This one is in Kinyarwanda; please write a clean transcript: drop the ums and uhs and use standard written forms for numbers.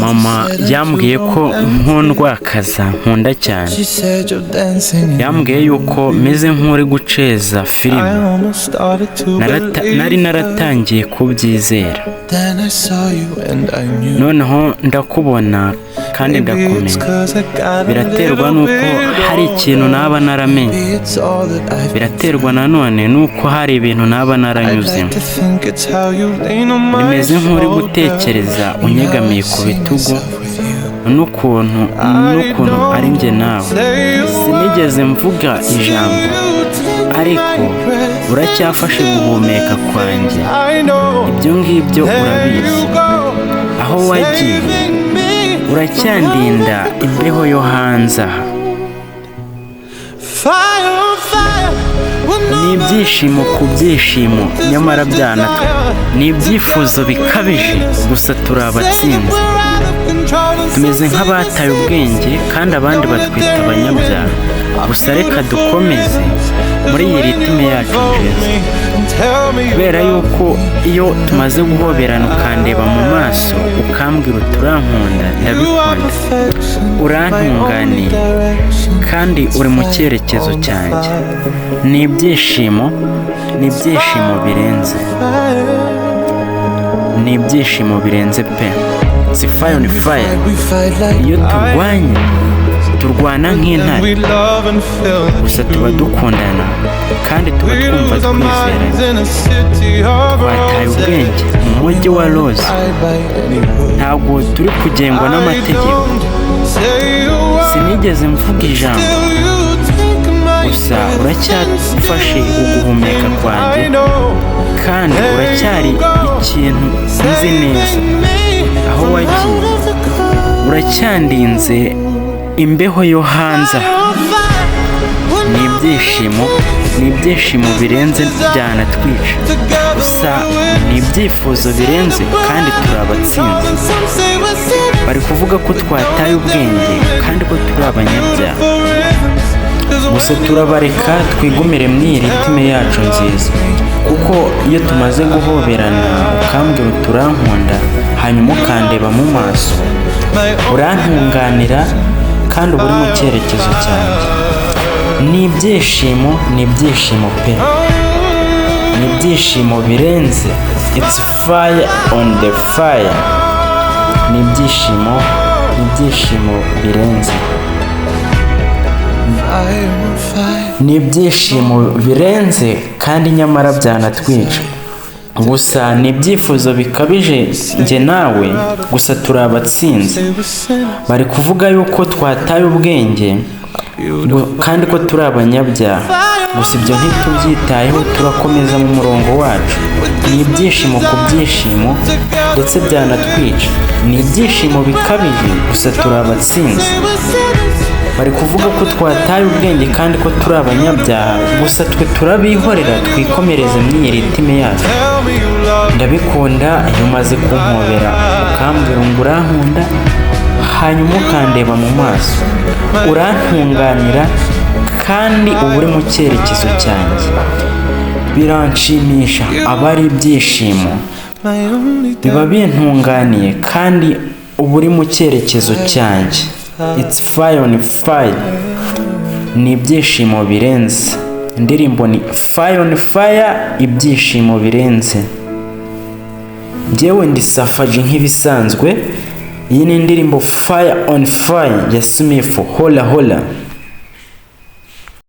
mama yambwiye ko nkundwakaza nkunda cyane. Yambwiye yuko meze nk'uri guceza filime. Nari naratangiye kubyizera, noneho ndakubona kandi ndakumenya. Biraterwa n'uko hari ikintu naba naramenye, biraterwa nanone n'uko hari ibintu naba naranyuzemo. Bimeze nk'uri gutekereza unyegamiye ku bitugu, n'ukuntu ari njye nawe. Sinigeze mvuga ijambo, ariko uracyafashe guhumeka kwanjye. Ibyo ngibyo urabizi. Aho wagiye uracyandinda imbeho yo hanze aha. Ni ibyishimo ku byishimo, nyamara byanatwe. Ni ibyifuzo bikabije, gusa turi abatsinzi. Tumeze nk'abataye ubwenge kandi abandi batwita abanyabyaha. Gusa reka dukomeze muri iyi ritime yacu nziza, kubera yuko iyo tumaze guhoberana ukandeba mu maso ukambwira uti urankunda, ndabikunda, urantunganiye kandi uri mu cyerekezo cyanjye. Ni ibyishimo birenze, ni ibyishimo birenze pe. Si fire on fire. Iyo turwana nk'intare, gusa tuba dukundana kandi tuba twumva twizeranye. Twataye ubwenge mu mujyi wa Rose. Ntabwo turi kugengwa n'amategeko. Sinigeze mvuga ijambo, gusa uracyafashe uguhumeka kwanjye, kandi uracyari ikintu nzi neza. Aho wagiye uracyandinze imbeho yo hanze. Ni ibyishimo birenze byanatwica. Gusa ni ibyifuzo birenze kandi turi abatsinzi. Bari kuvuga ko twataye ubwenge kandi ko turi abanyabyaha. Gusa turabareka twigumire mu iyi ritime yacu nziza, kuko iyo tumaze guhoberana ukambwira uti urankunda, hanyuma ukandeba mu maso, urantunganira kandi uba uri mu cyerekezo cyanjye. Ni ibyishimo pe. Ni ibyishimo birenze. It's fire on the fire. Ni ibyishimo birenze. Ni ibyishimo birenze kandi nyamara byanatwica. Gusa ni ibyifuzo bikabije njye nawe, gusa turi abatsinzi. Bari kuvuga yuko twataye ubwenge kandi ko turi abanyabyaha. Gusa ibyo ntitubyitayeho, turakomeza mu murongo wacu. Ni ibyishimo ku byishimo ndetse byanatwica. Ni ibyishimo bikabije, gusa turi abatsinzi. Bari kuvuga ko twataye ubwenge kandi ko turi abanyabyaha, gusa twe turabihorera twikomereze mu iyi ritime yacu. Ndabikunda iyo umaze kumpobera ukambwira ngo urankunda, hanyuma ukandeba mu maso, urantunganira kandi uba uri mu cyerekezo cyanjye. Biranshimisha, aba ari ibyishimo, biba bintunganiye kandi uba uri mu cyerekezo cyanjye. It's fire on fire. Ni ibyishimo birenze. Indirimbo ni fire on fire, ibyishimo birenze. Njyewe ndi Safaji nk'ibisanzwe. Iyi ni indirimbo fire on fire ya Smith, hola hola.